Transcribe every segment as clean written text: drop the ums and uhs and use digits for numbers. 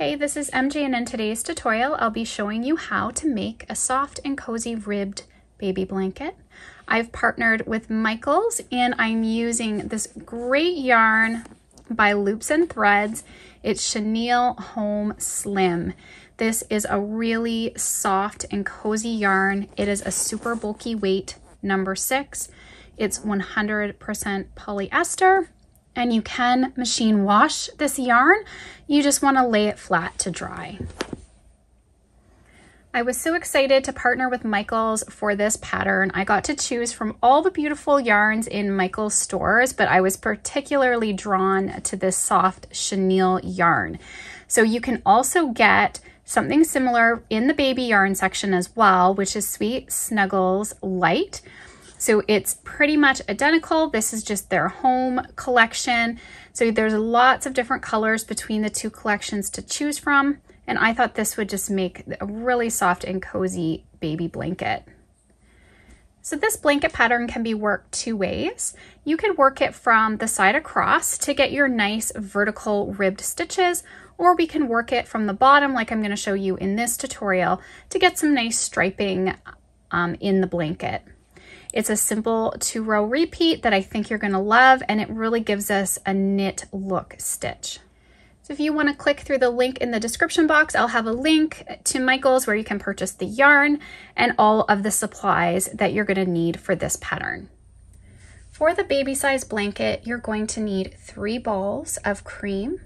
Hey, this is MJ, and in today's tutorial I'll be showing you how to make a soft and cozy ribbed baby blanket. I've partnered with Michaels and I'm using this great yarn by Loops and Threads. It's Chenille Home Slim. This is a really soft and cozy yarn. It is a super bulky weight, number 6. It's 100% polyester. And you can machine wash this yarn. You just want to lay it flat to dry. I was so excited to partner with Michaels for this pattern. I got to choose from all the beautiful yarns in Michaels stores, but I was particularly drawn to this soft chenille yarn. So you can also get something similar in the baby yarn section as well, which is Sweet Snuggles Lite. So it's pretty much identical. This is just their home collection. So there's lots of different colors between the two collections to choose from. And I thought this would just make a really soft and cozy baby blanket. So this blanket pattern can be worked 2 ways. You can work it from the side across to get your nice vertical ribbed stitches, or we can work it from the bottom like I'm going to show you in this tutorial to get some nice striping in the blanket. It's a simple 2-row repeat that I think you're gonna love, and it really gives us a knit look stitch. So if you wanna click through the link in the description box, I'll have a link to Michaels where you can purchase the yarn and all of the supplies that you're gonna need for this pattern. For the baby size blanket, you're going to need 3 balls of cream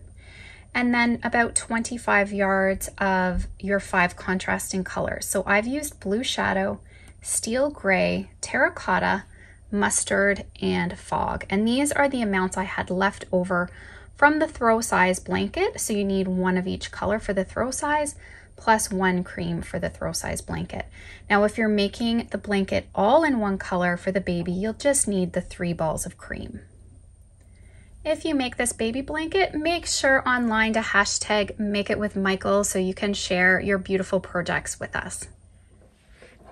and then about 25 yards of your 5 contrasting colors. So I've used Blue Shadow, Steel Gray, Terracotta, Mustard, and Fog. And these are the amounts I had left over from the throw size blanket. So you need 1 of each color for the throw size, plus 1 cream for the throw size blanket. Now, if you're making the blanket all in 1 color for the baby, you'll just need the 3 balls of cream. If you make this baby blanket, make sure online to hashtag MakeItWithMichaels so you can share your beautiful projects with us.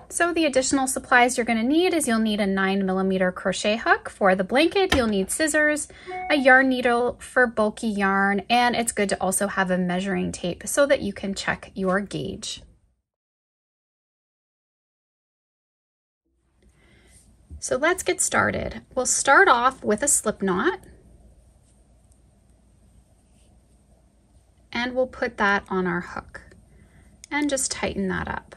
So the additional supplies you're going to need is you'll need a 9mm crochet hook for the blanket, you'll need scissors, a yarn needle for bulky yarn, and it's good to also have a measuring tape so that you can check your gauge. So let's get started. We'll start off with a slip knot, and we'll put that on our hook and just tighten that up.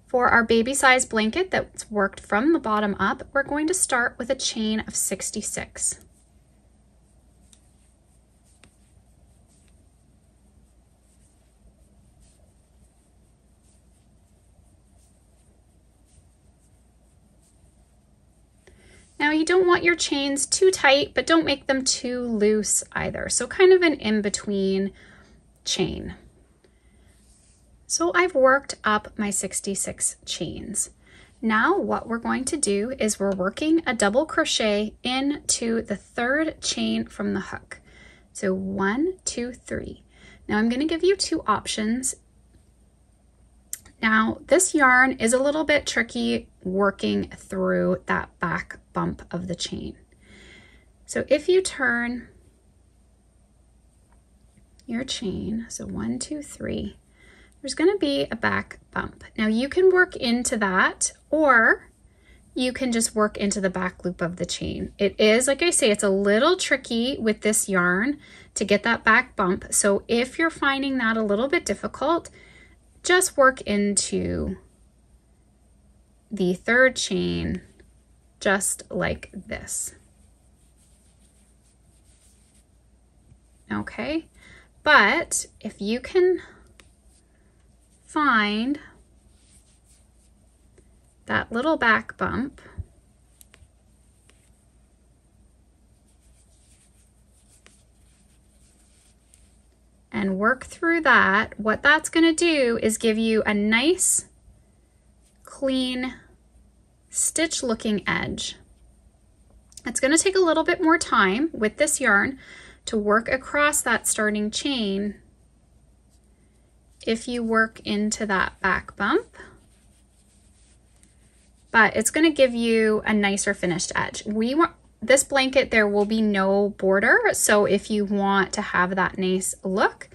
For our baby size blanket that's worked from the bottom up, we're going to start with a chain of 66. Now you don't want your chains too tight, but don't make them too loose either. So kind of an in-between chain. So I've worked up my 66 chains. Now what we're going to do is we're working a double crochet into the 3rd chain from the hook. So 1, 2, 3. Now I'm going to give you 2 options. Now this yarn is a little bit tricky working through that back bump of the chain. So if you turn your chain, so 1, 2, 3, there's going to be a back bump. Now you can work into that, or you can just work into the back loop of the chain. It is, like I say, it's a little tricky with this yarn to get that back bump. So if you're finding that a little bit difficult, just work into the 3rd chain just like this. Okay, but if you can find that little back bump, and work through that, what that's going to do is give you a nice, clean, stitch looking edge. It's going to take a little bit more time with this yarn to work across that starting chain if you work into that back bump, but it's going to give you a nicer finished edge. We this blanket, there will be no border. So if you want to have that nice look,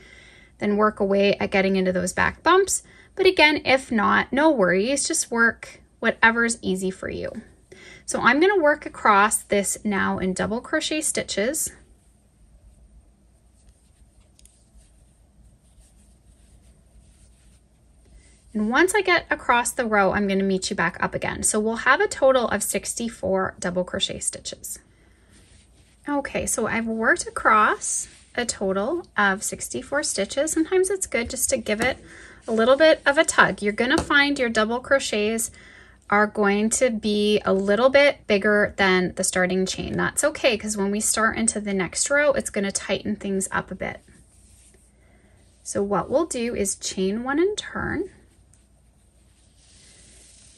then work away at getting into those back bumps. But again, if not, no worries, just work whatever's easy for you. So I'm going to work across this now in double crochet stitches. And once I get across the row, I'm going to meet you back up again. So we'll have a total of 64 double crochet stitches. Okay, so I've worked across a total of 64 stitches. Sometimes it's good just to give it a little bit of a tug. You're going to find your double crochets are going to be a little bit bigger than the starting chain. That's okay, because when we start into the next row, it's going to tighten things up a bit. So what we'll do is chain one and turn.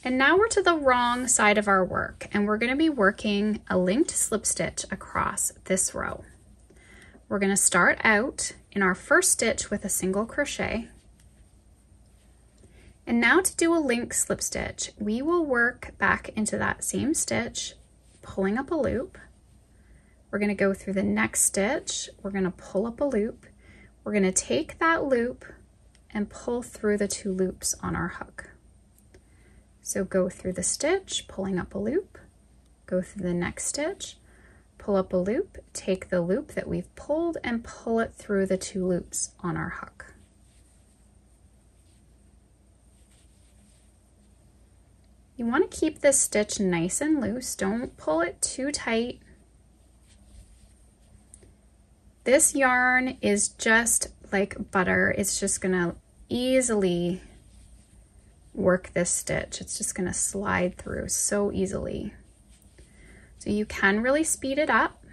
And now we're to the wrong side of our work, and we're going to be working a linked slip stitch across this row. We're going to start out in our first stitch with a single crochet. And now to do a link slip stitch, we will work back into that same stitch, pulling up a loop. We're going to go through the next stitch. We're going to pull up a loop. We're going to take that loop and pull through the 2 loops on our hook. So go through the stitch, pulling up a loop, go through the next stitch, pull up a loop, take the loop that we've pulled and pull it through the 2 loops on our hook. You want to keep this stitch nice and loose. Don't pull it too tight. This yarn is just like butter. It's just going to easily work this stitch. It's just going to slide through so easily. So you can really speed it up,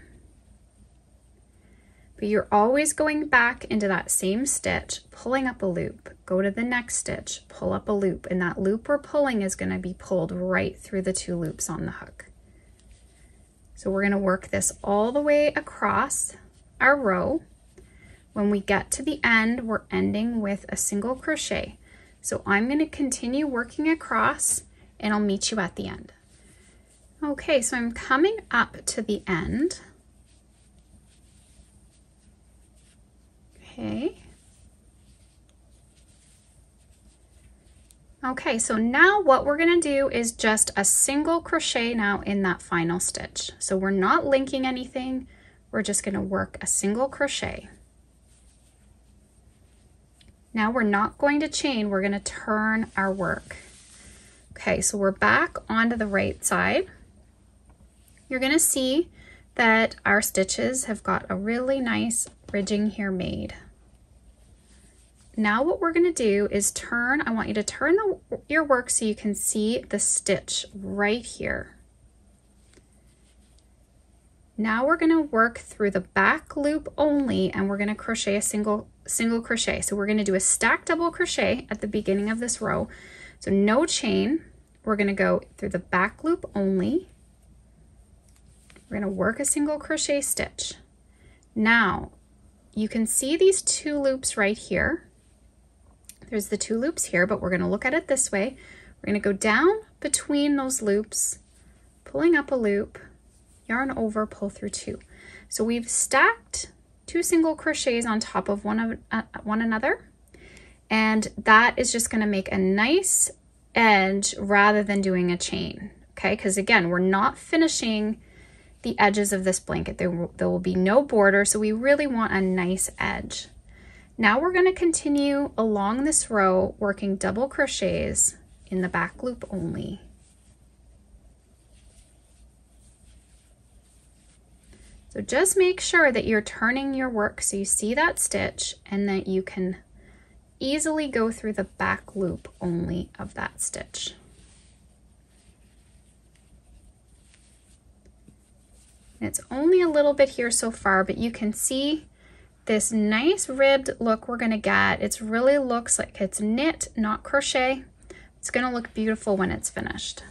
but you're always going back into that same stitch, pulling up a loop, go to the next stitch, pull up a loop, and that loop we're pulling is going to be pulled right through the 2 loops on the hook. So we're going to work this all the way across our row. When we get to the end, we're ending with a single crochet. So I'm going to continue working across and I'll meet you at the end. Okay, so I'm coming up to the end. Okay. Okay, so now what we're going to do is just a single crochet now in that final stitch. So we're not linking anything. We're just going to work a single crochet. Now we're not going to chain, we're going to turn our work. Okay, so we're back onto the right side. You're going to see that our stitches have got a really nice ridging here made. Now what we're going to do is turn, I want you to turn your work so you can see the stitch right here. Now we're going to work through the back loop only, and we're going to crochet a single crochet. So we're going to do a stacked double crochet at the beginning of this row. So no chain. We're going to go through the back loop only. We're going to work a single crochet stitch. Now you can see these 2 loops right here. There's the 2 loops here, but we're going to look at it this way. We're going to go down between those loops, pulling up a loop, yarn over, pull through 2. So we've stacked 2 single crochets on top of one another, and that is just going to make a nice edge rather than doing a chain. Okay, because again, we're not finishing the edges of this blanket. There will be no border, so we really want a nice edge. Now we're going to continue along this row working double crochets in the back loop only. So just make sure that you're turning your work so you see that stitch and that you can easily go through the back loop only of that stitch. And it's only a little bit here so far, but you can see this nice ribbed look we're going to get. It really looks like it's knit, not crochet. It's going to look beautiful when it's finished.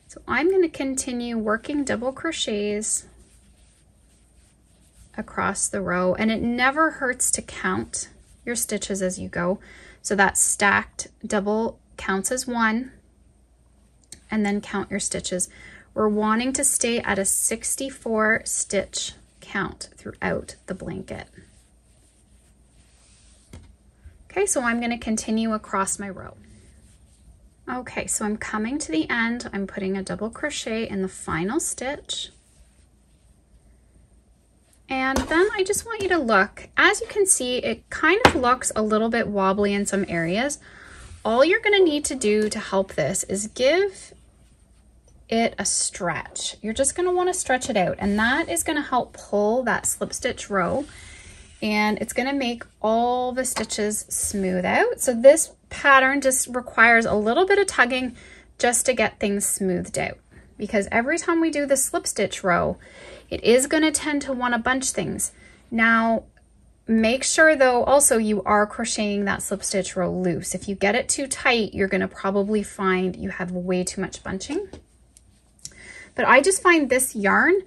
So I'm going to continue working double crochets across the row, and it never hurts to count your stitches as you go. So that stacked double counts as 1, and then count your stitches. We're wanting to stay at a 64 stitch count throughout the blanket. Okay, so I'm going to continue across my row. Okay, so I'm coming to the end. I'm putting a double crochet in the final stitch. And then I just want you to look. As you can see, it kind of looks a little bit wobbly in some areas. All you're going to need to do to help this is give it a stretch. You're just going to want to stretch it out, and that is going to help pull that slip stitch row, and it's going to make all the stitches smooth out. So this pattern just requires a little bit of tugging just to get things smoothed out, because every time we do the slip stitch row, it is going to tend to want to bunch things. Now, make sure though also you are crocheting that slip stitch row loose. If you get it too tight, you're going to probably find you have way too much bunching. But I just find this yarn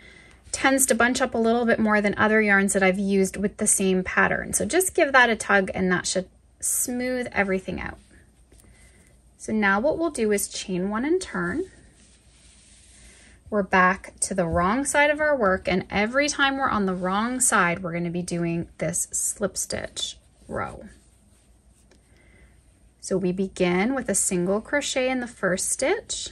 tends to bunch up a little bit more than other yarns that I've used with the same pattern. So just give that a tug and that should smooth everything out. So now what we'll do is chain one and turn. We're back to the wrong side of our work, and every time we're on the wrong side, we're going to be doing this slip stitch row. So we begin with a single crochet in the first stitch,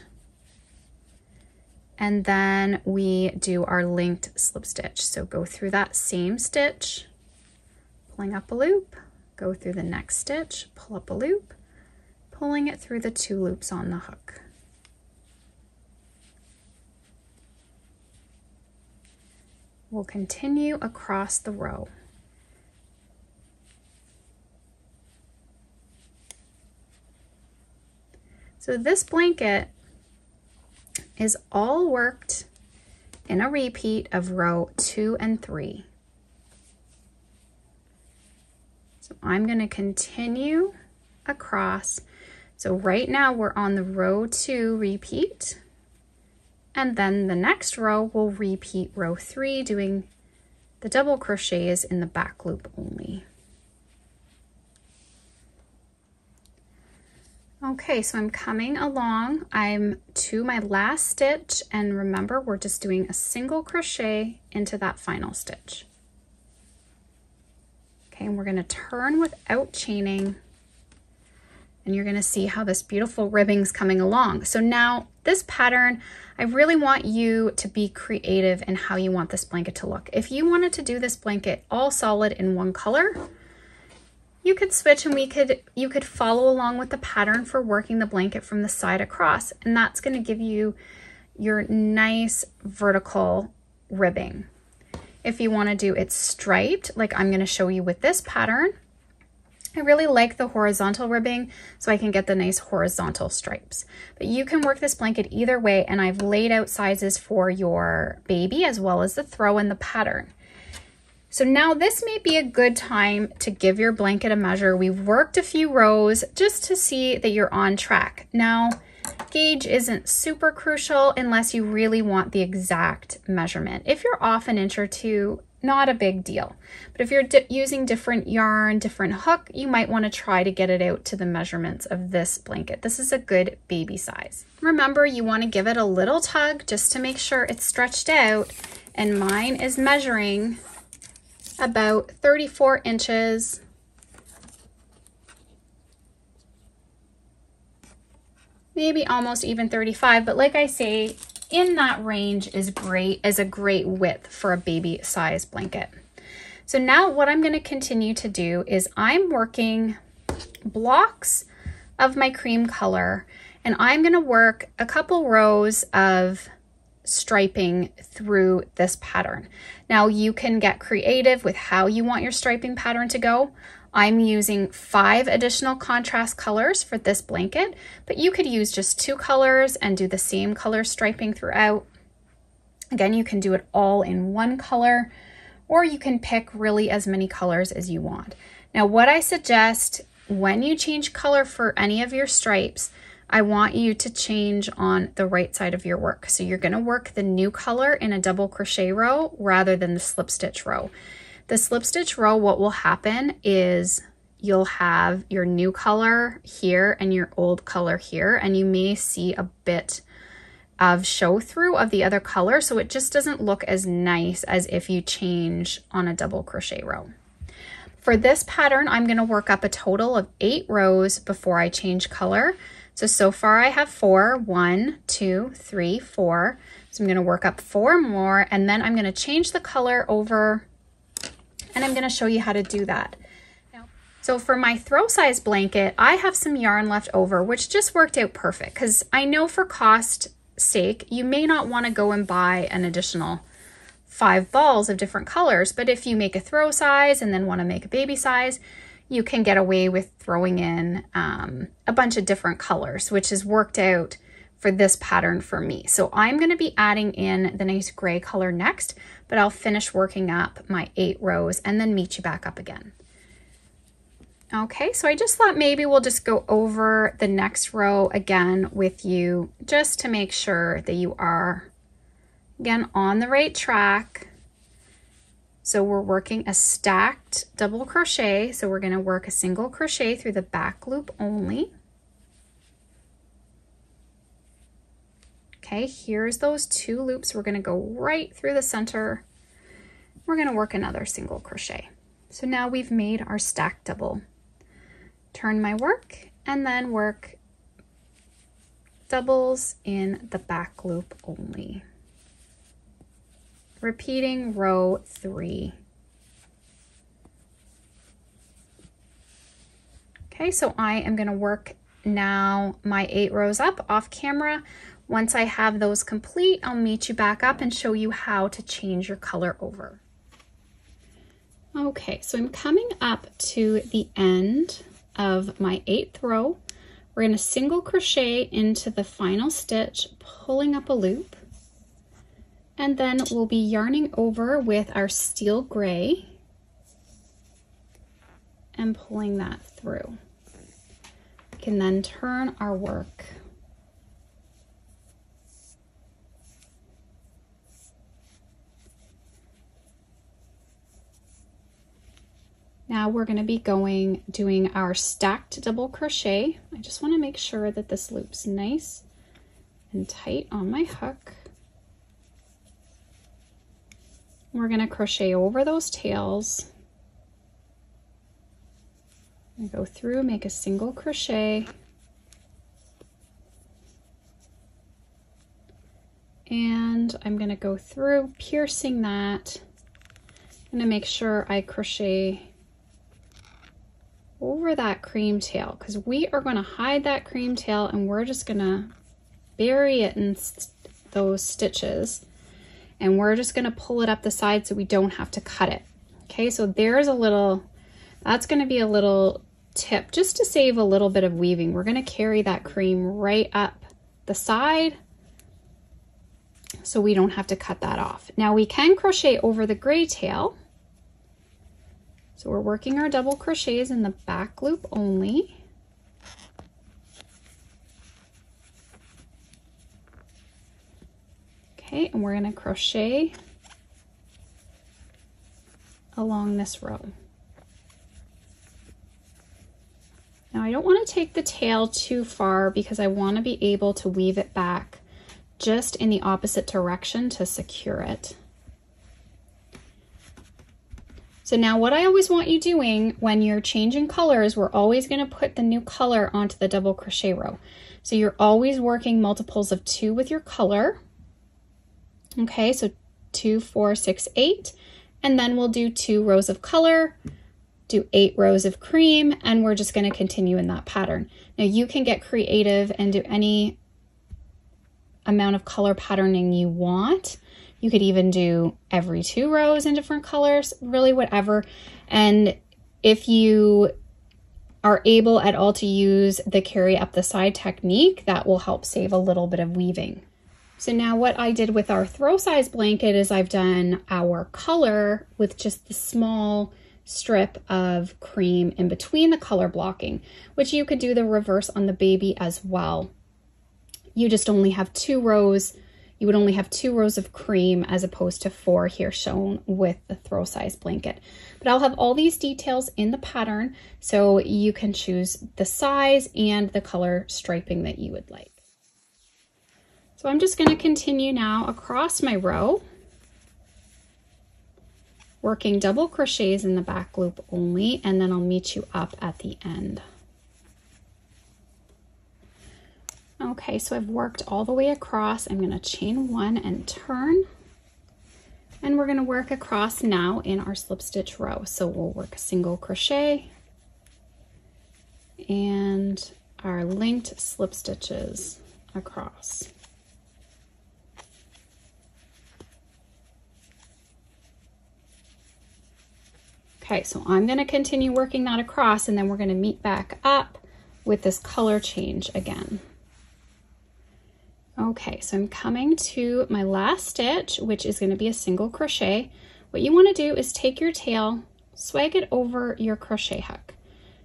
and then we do our linked slip stitch. So go through that same stitch, pulling up a loop, go through the next stitch, pull up a loop, pulling it through the 2 loops on the hook. We'll continue across the row. So this blanket is all worked in a repeat of row 2 and 3. So I'm going to continue across. So right now we're on the row 2 repeat, and then the next row we'll repeat row 3, doing the double crochets in the back loop only. Okay, so I'm coming along. I'm to my last stitch, and remember, we're just doing a single crochet into that final stitch. Okay, and we're going to turn without chaining, and you're going to see how this beautiful ribbing's coming along. So now this pattern, I really want you to be creative in how you want this blanket to look. If you wanted to do this blanket all solid in one color, you could switch, and you could follow along with the pattern for working the blanket from the side across, and that's going to give you your nice vertical ribbing. If you want to do it striped, like I'm going to show you with this pattern, I really like the horizontal ribbing so I can get the nice horizontal stripes. But you can work this blanket either way, and I've laid out sizes for your baby as well as the throw in the pattern. So now this may be a good time to give your blanket a measure. We've worked a few rows just to see that you're on track. Now, gauge isn't super crucial unless you really want the exact measurement. If you're off an inch or two, not a big deal. But if you're using different yarn, different hook, you might want to try to get it out to the measurements of this blanket. This is a good baby size. Remember, you want to give it a little tug just to make sure it's stretched out, and mine is measuring about 34 inches. Maybe almost even 35, but like I say, in that range is a great width for a baby size blanket. So now what I'm going to continue to do is I'm working blocks of my cream color, and I'm going to work a couple rows of striping through this pattern. Now you can get creative with how you want your striping pattern to go. I'm using 5 additional contrast colors for this blanket, but you could use just 2 colors and do the same color striping throughout. Again, you can do it all in 1 color, or you can pick really as many colors as you want. Now, what I suggest when you change color for any of your stripes, I want you to change on the right side of your work. So you're going to work the new color in a double crochet row rather than the slip stitch row. The slip stitch row, what will happen is you'll have your new color here and your old color here, and you may see a bit of show through of the other color, so it just doesn't look as nice as if you change on a double crochet row. For this pattern, I'm going to work up a total of 8 rows before I change color. So far I have 4, 1, 2, 3, 4. So I'm going to work up 4 more, and then I'm going to change the color over, and I'm going to show you how to do that. So for my throw size blanket, I have some yarn left over, which just worked out perfect, because I know for cost sake, you may not want to go and buy an additional 5 balls of different colors, but if you make a throw size and then want to make a baby size, you can get away with throwing in a bunch of different colors, which has worked out for this pattern for me. So I'm going to be adding in the nice gray color next, but I'll finish working up my 8 rows and then meet you back up again. Okay, so I just thought maybe we'll just go over the next row again with you, just to make sure that you are, again, on the right track. So we're working a stacked double crochet. So we're going to work a single crochet through the back loop only. Okay, here's those 2 loops. We're going to go right through the center. We're going to work another single crochet. So now we've made our stacked double. Turn my work and then work doubles in the back loop only. Repeating row 3. Okay, so I am going to work now my 8 rows up off camera. Once I have those complete, I'll meet you back up and show you how to change your color over. Okay, so I'm coming up to the end of my 8th row. We're going to single crochet into the final stitch, pulling up a loop, and then we'll be yarning over with our steel gray and pulling that through. We can then turn our work. Now we're going to be doing our stacked double crochet. I just want to make sure that this loop's nice and tight on my hook. We're going to crochet over those tails. I go through, make a single crochet, and I'm going to go through, piercing that. I'm going to make sure I crochet over that cream tail, because we are going to hide that cream tail and we're just going to bury it in those stitches, and we're just going to pull it up the side so we don't have to cut it. Okay, so there's a little, that's going to be a little tip just to save a little bit of weaving. We're going to carry that cream right up the side so we don't have to cut that off. Now we can crochet over the gray tail. So we're working our double crochets in the back loop only. Okay, and we're going to crochet along this row. Now I don't want to take the tail too far because I want to be able to weave it back just in the opposite direction to secure it. So now what I always want you doing when you're changing colors, we're always going to put the new color onto the double crochet row. So you're always working multiples of 2 with your color. Okay, so 2, 4, 6, 8, and then we'll do 2 rows of color, do 8 rows of cream, and we're just going to continue in that pattern. Now you can get creative and do any amount of color patterning you want. You could even do every 2 rows in different colors, really whatever. And if you are able at all to use the carry up the side technique, that will help save a little bit of weaving. So now what I did with our throw size blanket is I've done our color with just the small strip of cream in between the color blocking, which you could do the reverse on the baby as well. You just only have 2 rows. You would only have 2 rows of cream as opposed to 4 here shown with the throw size blanket. But I'll have all these details in the pattern so you can choose the size and the color striping that you would like. So I'm just going to continue now across my row, working double crochets in the back loop only, and then I'll meet you up at the end. Okay, so I've worked all the way across. I'm going to chain one and turn, and we're going to work across now in our slip stitch row. So we'll work a single crochet and our linked slip stitches across. Okay, so I'm going to continue working that across, and then we're going to meet back up with this color change again. Okay, so I'm coming to my last stitch, which is going to be a single crochet. What you want to do is take your tail, swag it over your crochet hook,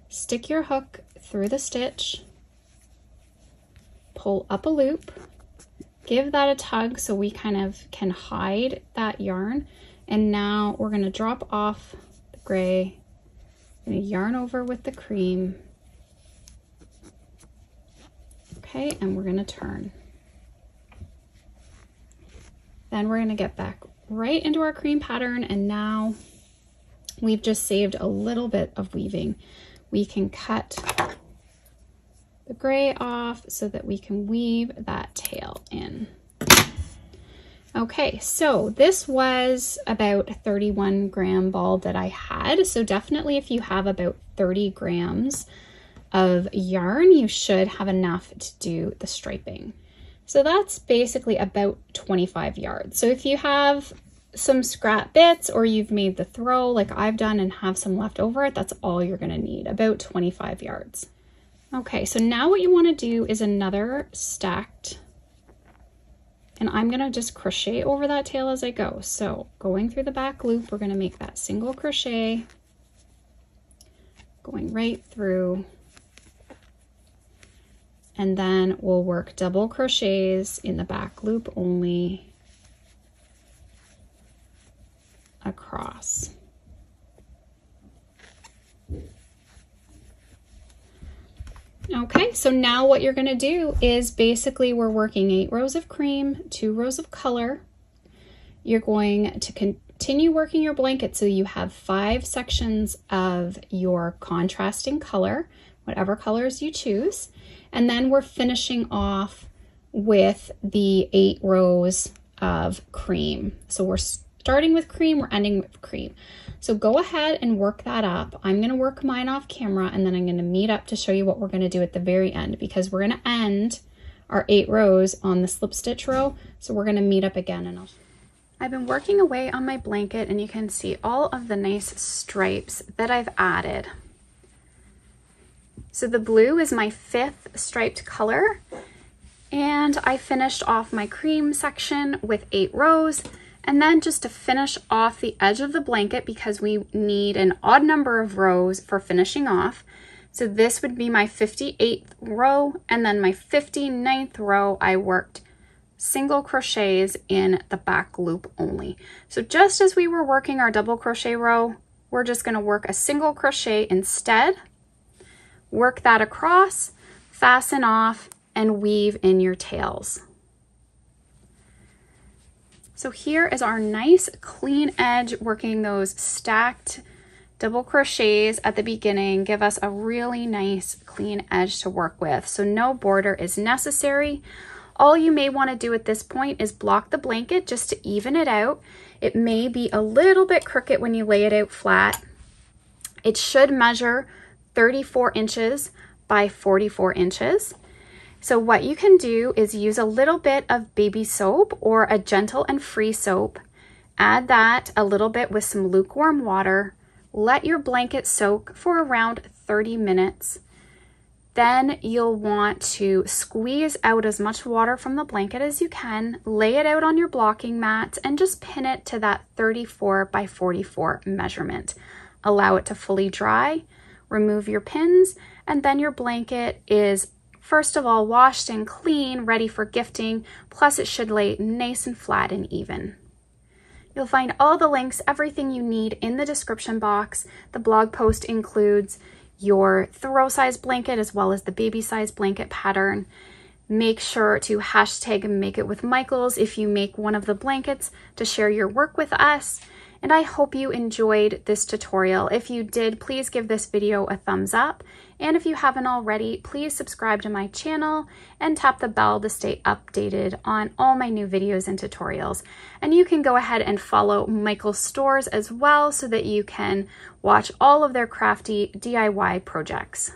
stick your hook through the stitch, pull up a loop, give that a tug so we kind of can hide that yarn, and now we're going to drop off the gray, I'm going to yarn over with the cream, okay, and we're going to turn. Then we're going to get back right into our cream pattern, and now we've just saved a little bit of weaving. We can cut the gray off so that we can weave that tail in. Okay, so this was about a 31 gram ball that I had. So definitely if you have about 30 grams of yarn, you should have enough to do the striping. So that's basically about 25 yards. So if you have some scrap bits or you've made the throw like I've done and have some left over, that's all you're gonna need, about 25 yards. Okay, so now what you wanna do is another stacked, and I'm gonna just crochet over that tail as I go. So going through the back loop, we're gonna make that single crochet, going right through, and then we'll work double crochets in the back loop only across. Okay, so now what you're gonna do is basically we're working 8 rows of cream, 2 rows of color. You're going to continue working your blanket so you have 5 sections of your contrasting color, whatever colors you choose. And then we're finishing off with the 8 rows of cream. So we're starting with cream, we're ending with cream. So go ahead and work that up. I'm gonna work mine off camera, and then I'm gonna meet up to show you what we're gonna do at the very end, because we're gonna end our 8 rows on the slip stitch row. So we're gonna meet up again, and I've been working away on my blanket, and you can see all of the nice stripes that I've added. So the blue is my 5th striped color, and I finished off my cream section with 8 rows. And then just to finish off the edge of the blanket, because we need an odd number of rows for finishing off. So this would be my 58th row, and then my 59th row, I worked single crochets in the back loop only. So just as we were working our double crochet row, we're just gonna work a single crochet instead. Work that across, fasten off, and weave in your tails. So here is our nice clean edge, working those stacked double crochets at the beginning give us a really nice clean edge to work with. So no border is necessary. All you may want to do at this point is block the blanket just to even it out. It may be a little bit crooked when you lay it out flat. It should measure 34 inches by 44 inches. So what you can do is use a little bit of baby soap or a gentle and free soap. Add that a little bit with some lukewarm water. Let your blanket soak for around 30 minutes. Then you'll want to squeeze out as much water from the blanket as you can, lay it out on your blocking mat, and just pin it to that 34 by 44 measurement. Allow it to fully dry, remove your pins, and then your blanket is first of all washed and clean, ready for gifting, plus it should lay nice and flat and even. You'll find all the links, everything you need in the description box. The blog post includes your throw size blanket as well as the baby size blanket pattern. Make sure to hashtag MakeItWithMichaels if you make one of the blankets to share your work with us. And I hope you enjoyed this tutorial. If you did, please give this video a thumbs up. And if you haven't already, please subscribe to my channel and tap the bell to stay updated on all my new videos and tutorials. And you can go ahead and follow Michael's stores as well so that you can watch all of their crafty DIY projects.